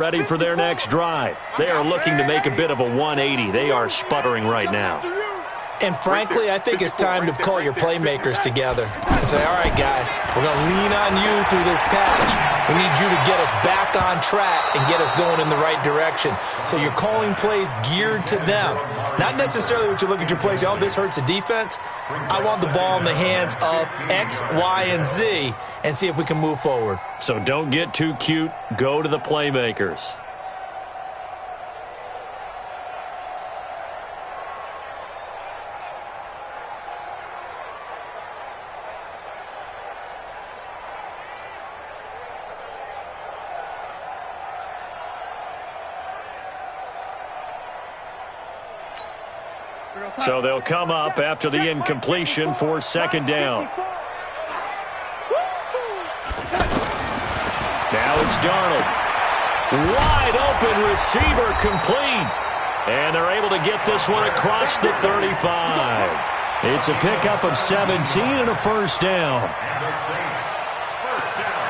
Ready for their next drive. They are looking to make a bit of a 180. They are sputtering right now. And frankly, I think it's time to call your playmakers together and say, all right, guys, we're going to lean on you through this patch. We need you to get us back on track and get us going in the right direction. So you're calling plays geared to them. Not necessarily what you look at your plays, oh, this hurts the defense. I want the ball in the hands of X, Y, and Z and see if we can move forward. So don't get too cute. Go to the playmakers. So they'll come up after the incompletion for second down. Now it's Darnold. Wide open receiver complete. And they're able to get this one across the 35. It's a pickup of 17 and a first down.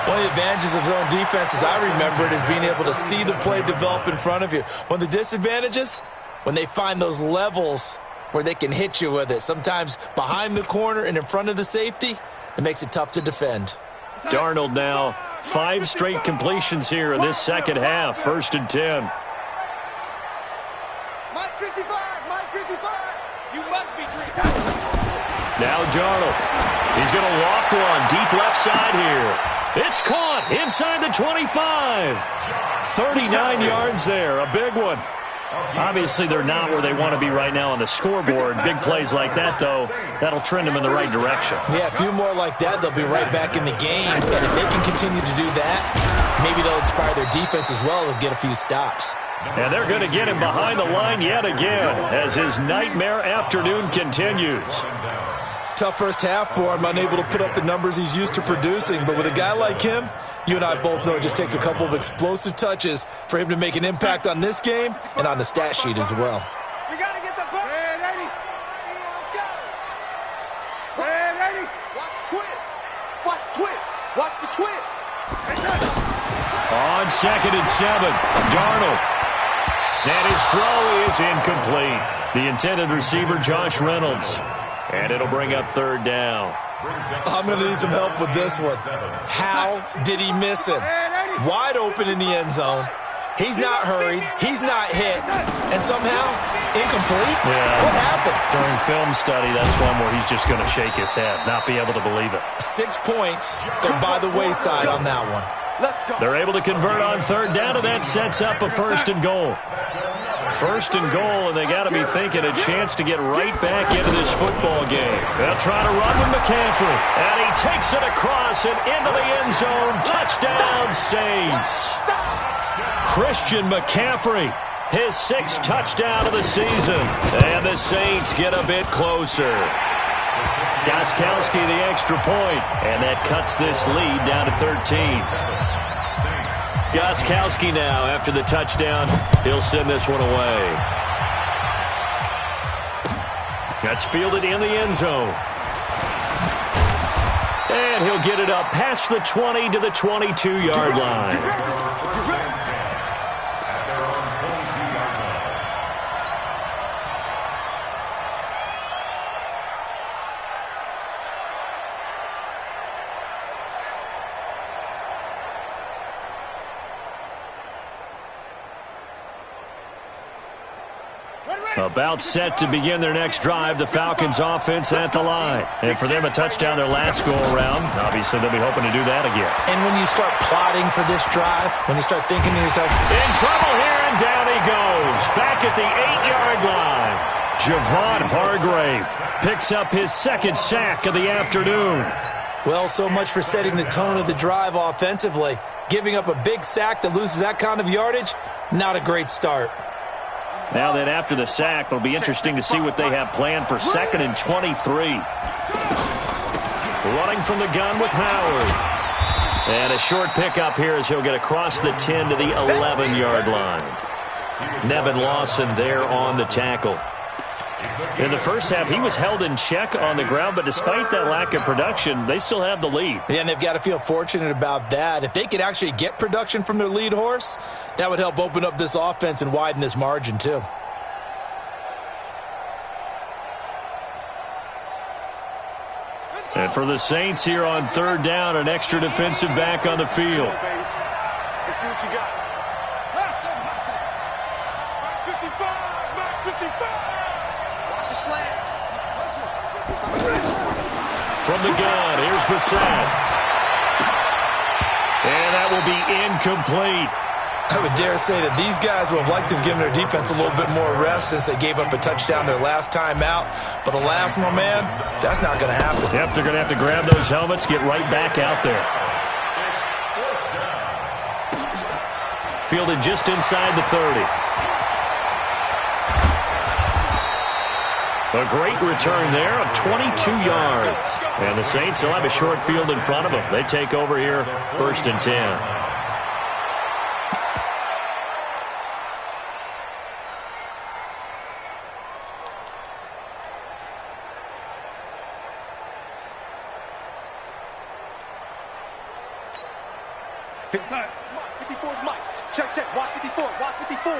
One of the advantages of zone defense, as I remember it, is being able to see the play develop in front of you. One of the disadvantages, when they find those levels where they can hit you with it, sometimes behind the corner and in front of the safety, it makes it tough to defend. Darnold now, 5 straight completions here in this second half, 1st and 10. Mike 55, Mike 55. You must be drinking. Now Darnold. He's going to loft one deep left side here. It's caught inside the 25. 39 yards there, a big one. Obviously, they're not where they want to be right now on the scoreboard. Big plays like that, though, that'll trend them in the right direction. Yeah, a few more like that, they'll be right back in the game. And if they can continue to do that, maybe they'll inspire their defense as well. They'll get a few stops. And they're going to get him behind the line yet again as his nightmare afternoon continues. Tough first half for him, unable to put up the numbers he's used to producing. But with a guy like him, you and I both know it just takes a couple of explosive touches for him to make an impact on this game and on the stat sheet as well. We got to get the ball. Ready. Ready. Watch twist. Watch twist. Watch the twist. On 2nd and 7, Darnold. And his throw is incomplete. The intended receiver, Josh Reynolds. And it'll bring up 3rd down. I'm going to need some help with this one. How did he miss him? Wide open in the end zone. He's not hurried. He's not hit. And somehow, incomplete? Yeah. What happened? During film study, that's one where he's just going to shake his head, not be able to believe it. 6 points go by the wayside on that one. They're able to convert on 3rd down, and that sets up a 1st and goal. 1st and goal, and they got to be thinking a chance to get right back into this football game. They'll try to run with McCaffrey, and he takes it across and into the end zone. Touchdown, Saints. Christian McCaffrey, his 6th touchdown of the season, and the Saints get a bit closer. Gostkowski the extra point, and that cuts this lead down to 13. Gostkowski now, after the touchdown, he'll send this one away. That's fielded in the end zone. And he'll get it up past the 20 to the 22-yard line. About set to begin their next drive, the Falcons offense at the line. And for them, a touchdown their last go-around. Obviously, they'll be hoping to do that again. And when you start plotting for this drive, when you start thinking to yourself, in trouble here, and down he goes. Back at the 8-yard line. Javon Hargrave picks up his 2nd sack of the afternoon. Well, so much for setting the tone of the drive offensively. Giving up a big sack that loses that kind of yardage, not a great start. Now then, after the sack, it'll be interesting to see what they have planned for 2nd and 23. Running from the gun with Howard. And a short pickup here as he'll get across the 10 to the 11-yard line. Nevin Lawson there on the tackle. In the first half, he was held in check on the ground, but despite that lack of production, they still have the lead. Yeah, and they've got to feel fortunate about that. If they could actually get production from their lead horse, that would help open up this offense and widen this margin too. And for the Saints here on third down, an extra defensive back on the field. Let's see what you got. Mark 55, Mark 55. Watch the slant. From the gun, here's Bassett. And that will be incomplete. I would dare say that these guys would have liked to have given their defense a little bit more rest since they gave up a touchdown their last time out. But alas, my man, that's not going to happen. Yep, they're going to have to grab those helmets, get right back out there. Fielded just inside the 30. A great return there of 22 yards. And the Saints will have a short field in front of them. They take over here, 1st and 10. Inside. 54 is Mike. Check, check. Watch 54. Watch 54.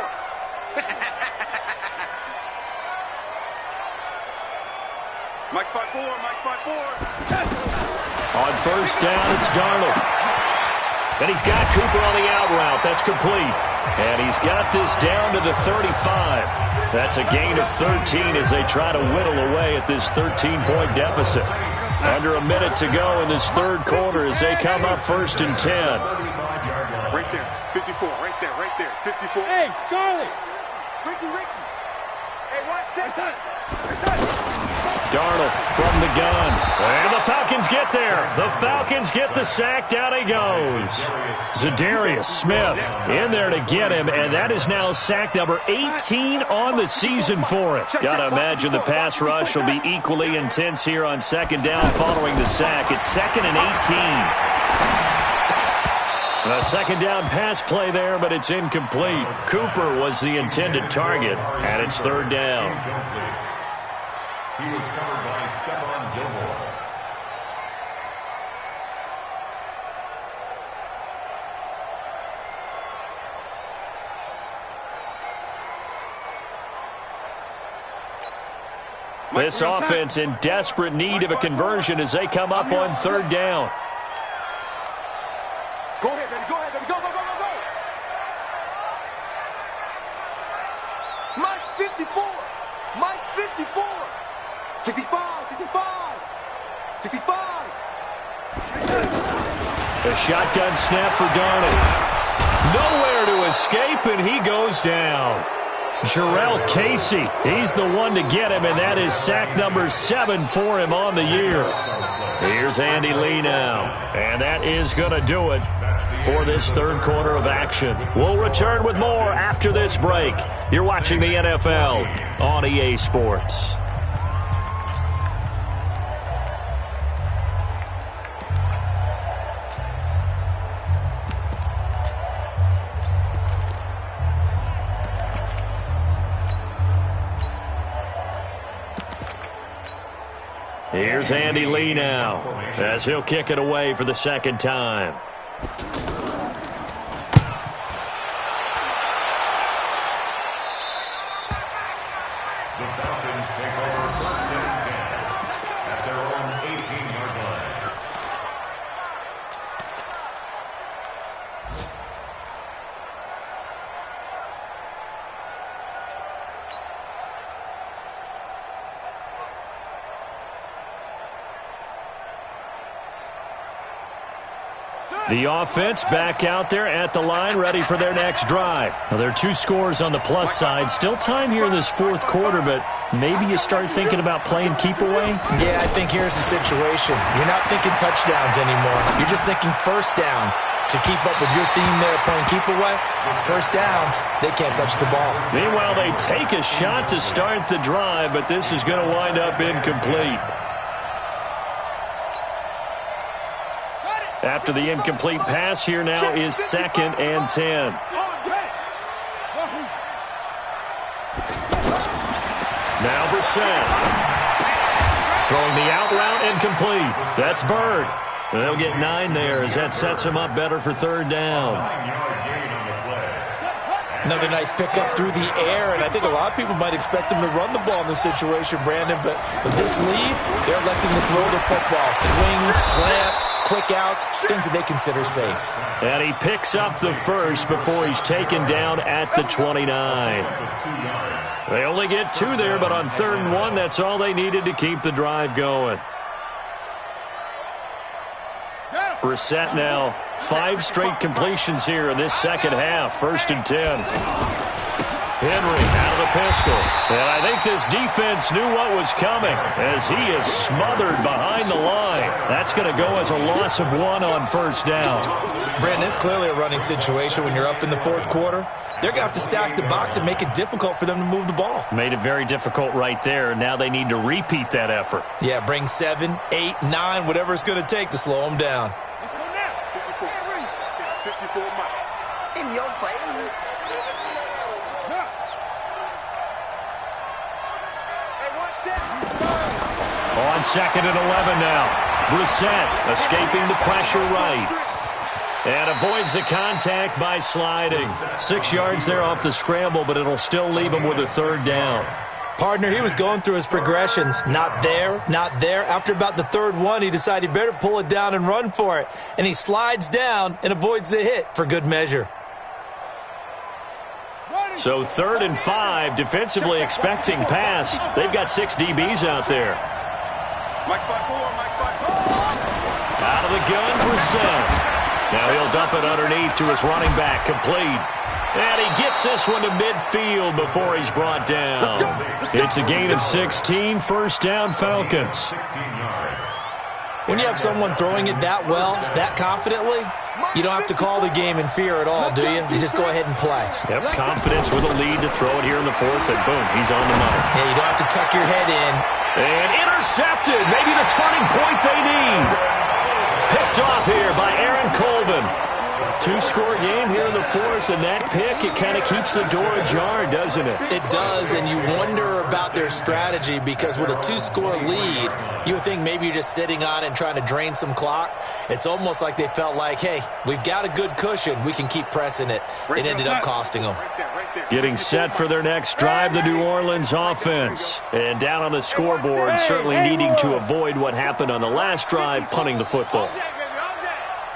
Mike 5-4. Mike 5-4. On first down, it's Darnold. And he's got Cooper on the out route. That's complete. And he's got this down to the 35. That's a gain of 13 as they try to whittle away at this 13-point deficit. Under a minute to go in this third quarter as they come up 1st and 10. Right there. 54. Right there. Right there. 54. Hey, Charlie. Ricky. Hey, watch second. Darnold from the gun. And the Falcons get there. The Falcons get the sack. Down he goes. Zadarius Smith in there to get him, and that is now sack number 18 on the season for him. Got to imagine the pass rush will be equally intense here on second down following the sack. It's 2nd and 18. A second down pass play there, but it's incomplete. Cooper was the intended target, and it's 3rd down. He was covered by Stephon Gilmore. This offense in desperate need of a conversion as they come up on 3rd down. Go ahead, baby. Go ahead, baby. Go. Mike 54. Mike 54. 65. 65. A shotgun snap for Darnold. Nowhere to escape, and he goes down. Jarrell Casey, he's the one to get him, and that is sack number 7 for him on the year. Here's Andy Lee now, and that is going to do it for this third quarter of action. We'll return with more after this break. You're watching the NFL on EA Sports. Here's Andy Lee now as he'll kick it away for the second time. The Falcons take over 1st and 10 at their own 18-yard line. The offense back out there at the line, ready for their next drive. Now, there are 2 scores on the plus side. Still time here in this fourth quarter, but maybe you start thinking about playing keep away? Yeah, I think here's the situation. You're not thinking touchdowns anymore. You're just thinking first downs. To keep up with your theme there, playing keep away, first downs, they can't touch the ball. Meanwhile, they take a shot to start the drive, but this is going to wind up incomplete. After the incomplete pass, here now is 2nd and 10. Now Brissett. Throwing the out route incomplete. That's Bird. They'll get 9 there as that sets him up better for third down. Another nice pickup through the air, and I think a lot of people might expect him to run the ball in this situation, Brandon, but with this lead, they're electing to throw the football. Swings, slants, quick outs, things that they consider safe. And he picks up the first before he's taken down at the 29. They only get 2 there, but on 3rd and 1, that's all they needed to keep the drive going. Brissett now 5 straight completions here in this second half. 1st and 10. Henry out of the pistol. And I think this defense knew what was coming as he is smothered behind the line. That's going to go as a loss of 1 on 1st down. Brandon, it's clearly a running situation when you're up in the 4th quarter. They're going to have to stack the box and make it difficult for them to move the ball. Made it very difficult right there. Now they need to repeat that effort. Yeah, bring 7, 8, 9, whatever it's going to take to slow them down. In your face. On 2nd and 11 now. Brissett escaping the pressure right. And avoids the contact by sliding. 6 yards there off the scramble, but it'll still leave him with a 3rd down. Partner, he was going through his progressions. Not there, not there. After about the 3rd one, he decided he better pull it down and run for it. And he slides down and avoids the hit for good measure. So 3rd and 5, defensively expecting pass. They've got 6 DBs out there. Out of the gun, Brissett. Now he'll dump it underneath to his running back, complete. And he gets this one to midfield before he's brought down. It's a gain of 16, 1st down Falcons. When you have someone throwing it that well, that confidently, you don't have to call the game in fear at all, do you? You just go ahead and play. Yep, confidence with a lead to throw it here in the 4th, and boom, he's on the money. Yeah, you don't have to tuck your head in. And intercepted, maybe the turning point they need. Picked off here by Aaron Colvin. 2-score game here in the 4th, and that pick, it kind of keeps the door ajar, doesn't it? It does, and you wonder about their strategy because with a 2-score lead, you would think maybe you're just sitting on it and trying to drain some clock. It's almost like they felt like, hey, we've got a good cushion. We can keep pressing it. It ended up costing them. Getting set for their next drive, the New Orleans offense. And down on the scoreboard, certainly needing to avoid what happened on the last drive, punting the football.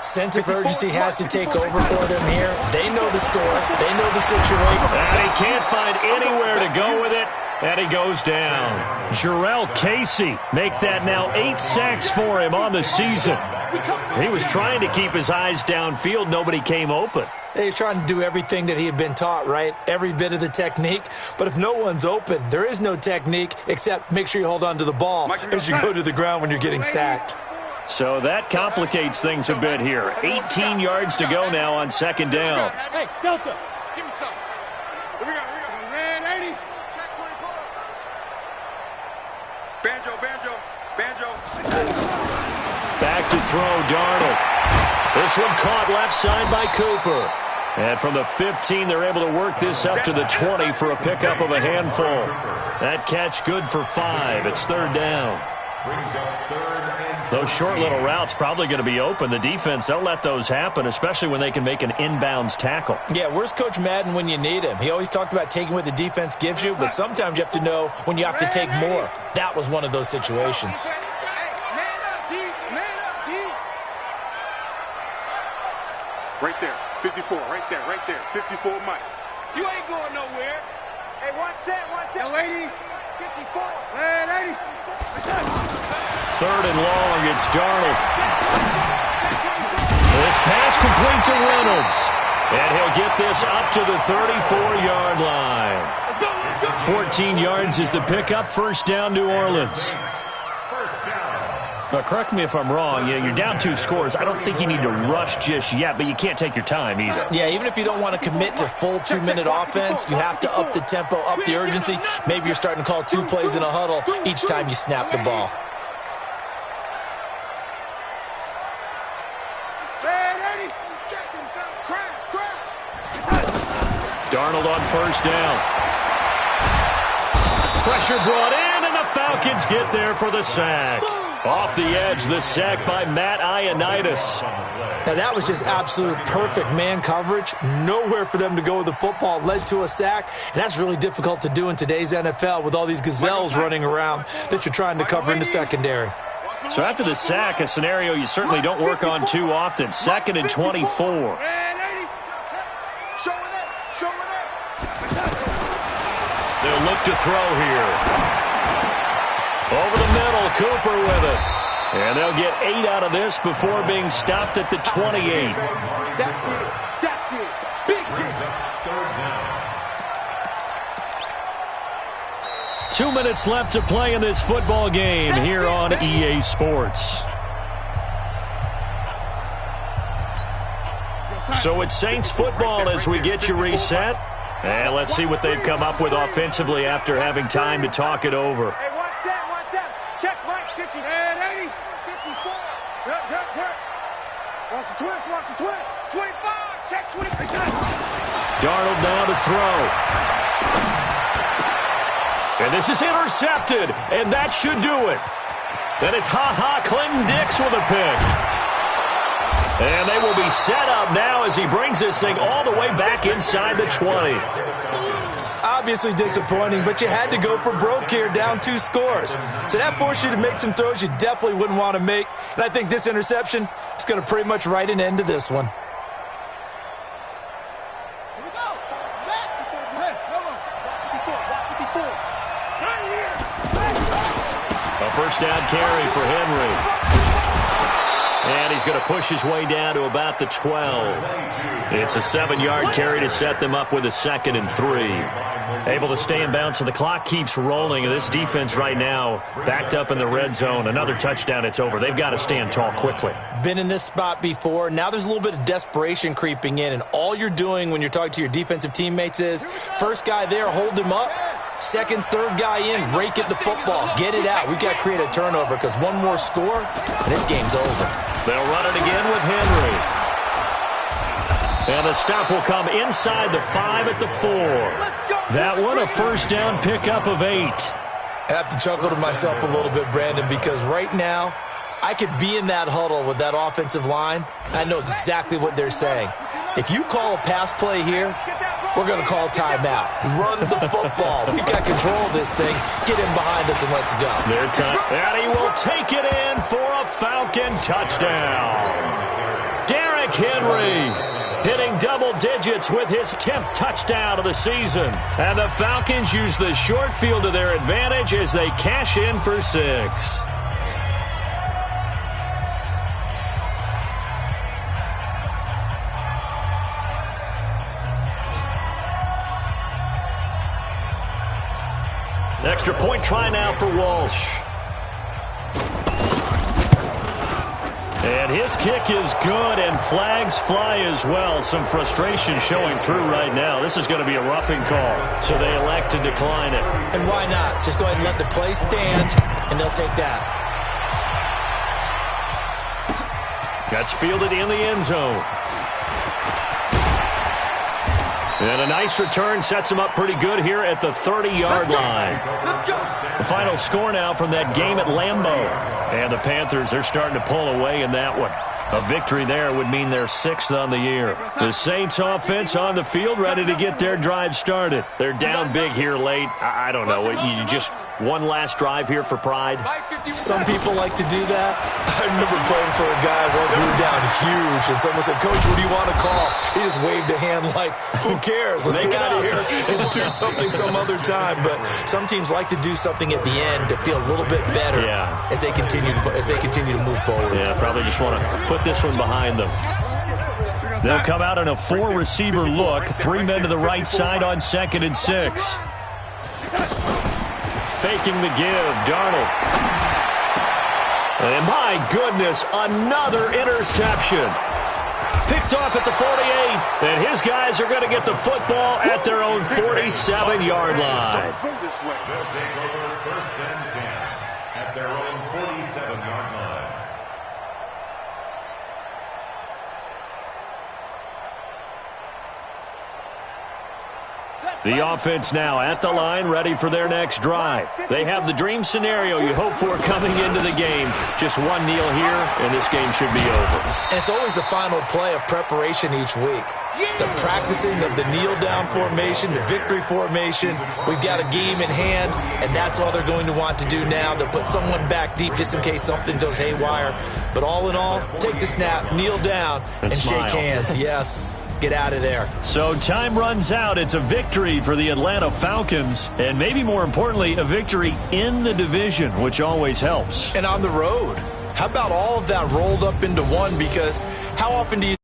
Sense of urgency has to take over for them here. They know the score. They know the situation. And he can't find anywhere to go with it. And he goes down. Jarrell Casey make that now 8 sacks for him on the season. He was trying to keep his eyes downfield. Nobody came open. He's trying to do everything that he had been taught, right? Every bit of the technique. But if no one's open, there is no technique except make sure you hold on to the ball as you go to the ground when you're getting sacked. So that complicates things a bit here. 18 yards to go now on 2nd down. Hey, Delta, give me some. Here we go. Red 80. Check 24. Banjo. Back to throw, Darnold. This one caught left side by Cooper. And from the 15, they're able to work this up to the 20 for a pickup of a handful. That catch good for 5. It's 3rd down. Those short little routes probably going to be open. The defense, they'll let those happen, especially when they can make an inbounds tackle. Yeah, where's Coach Madden when you need him? He always talked about taking what the defense gives you, but sometimes you have to know when you have to take more. That was one of those situations. Right there, 54, right there, 54, Mike. You ain't going nowhere. Hey, one set, lady, 54, red 80. 3rd and long, it's Darnold. This pass complete to Reynolds. And he'll get this up to the 34-yard line. 14 yards is the pickup. 1st down, New Orleans. Now, correct me if I'm wrong. You're down 2 scores. I don't think you need to rush just yet, but you can't take your time either. Yeah, even if you don't want to commit to full 2-minute offense, you have to up the tempo, up the urgency. Maybe you're starting to call 2 plays in a huddle each time you snap the ball. Darnold on 1st down. Pressure brought in, and the Falcons get there for the sack. Off the edge, the sack by Matt Ioannidis. Now, that was just absolute perfect man coverage. Nowhere for them to go with the football. Led to a sack, and that's really difficult to do in today's NFL with all these gazelles running around that you're trying to cover in the secondary. So after the sack, a scenario you certainly don't work on too often. 2nd and 24. They'll look to throw here. Over the middle, Cooper with it. And they'll get 8 out of this before being stopped at the 28. 2 minutes left to play in this football game here on EA Sports. So it's Saints football as we get you reset. And let's see what they've come up with offensively after having time to talk it over. Hey, 1-7. Check right, 50. And 80. 54. Hurt. Watch the twist. 25. Check 25. Darnold now to throw. And this is intercepted. And that should do it. Then it's Clinton Dix with a pick. And they will be set up now as he brings this thing all the way back inside the 20. Obviously disappointing, but you had to go for broke here, down 2 scores. So that forced you to make some throws you definitely wouldn't want to make. And I think this interception is going to pretty much write an end to this one. Here we go. Set. Hey, no. 54. A first down carry for Henry. And he's going to push his way down to about the 12. It's a 7-yard carry to set them up with a 2nd and 3. Able to stay in bounds, so the clock keeps rolling. This defense right now backed up in the red zone. Another touchdown, it's over. They've got to stand tall quickly. Been in this spot before. Now there's a little bit of desperation creeping in, and all you're doing when you're talking to your defensive teammates is first guy there, hold him up. Second, third guy in, rake at the football. Get it out. We've got to create a turnover because one more score, and this game's over. They'll run it again with Henry. And the stop will come inside the 5 at the 4. That one a first down pickup of 8. I have to chuckle to myself a little bit, Brandon, because right now I could be in that huddle with that offensive line. I know exactly what they're saying. If you call a pass play here, we're going to call timeout. Run the football. We've got control of this thing. Get in behind us and let's go. Their time. And he will take it in for a Falcon touchdown. Derrick Henry hitting double digits with his 10th touchdown of the season. And the Falcons use the short field to their advantage as they cash in for 6. Extra point try now for Walsh. And his kick is good, and flags fly as well. Some frustration showing through right now. This is going to be a roughing call, so they elect to decline it. And why not? Just go ahead and let the play stand, and they'll take that. That's fielded in the end zone. And a nice return sets him up pretty good here at the 30-yard line. The final score now from that game at Lambeau. And the Panthers, they're starting to pull away in that one. A victory there would mean their 6th on the year. The Saints offense on the field ready to get their drive started. They're down big here late. I don't know. You just one last drive here for pride? Some people like to do that. I remember playing for a guy once. We were down huge, and someone said, "Coach, what do you want to call?" He just waved a hand like, "Who cares? Let's get out of here and do something some other time." But some teams like to do something at the end to feel a little bit better as they continue to move forward. Yeah, probably just want to put this one behind them. They'll come out in a 4-receiver look. 3 men to the right side on 2nd and 6. Faking the give, Darnold. And my goodness, another interception. Picked off at the 48, and his guys are going to get the football at their own 47-yard line. They'll take over 1st and 10 at their own 47-yard line. The offense now at the line, ready for their next drive. They have the dream scenario you hope for coming into the game. Just one kneel here, and this game should be over. And it's always the final play of preparation each week. The practicing of the kneel-down formation, the victory formation. We've got a game in hand, and that's all they're going to want to do now. They'll put someone back deep just in case something goes haywire. But all in all, take the snap, kneel down, and shake hands. Yes. Get out of there. So time runs out. It's a victory for the Atlanta Falcons, and maybe more importantly, a victory in the division, which always helps. And on the road. How about all of that rolled up into one? Because how often do you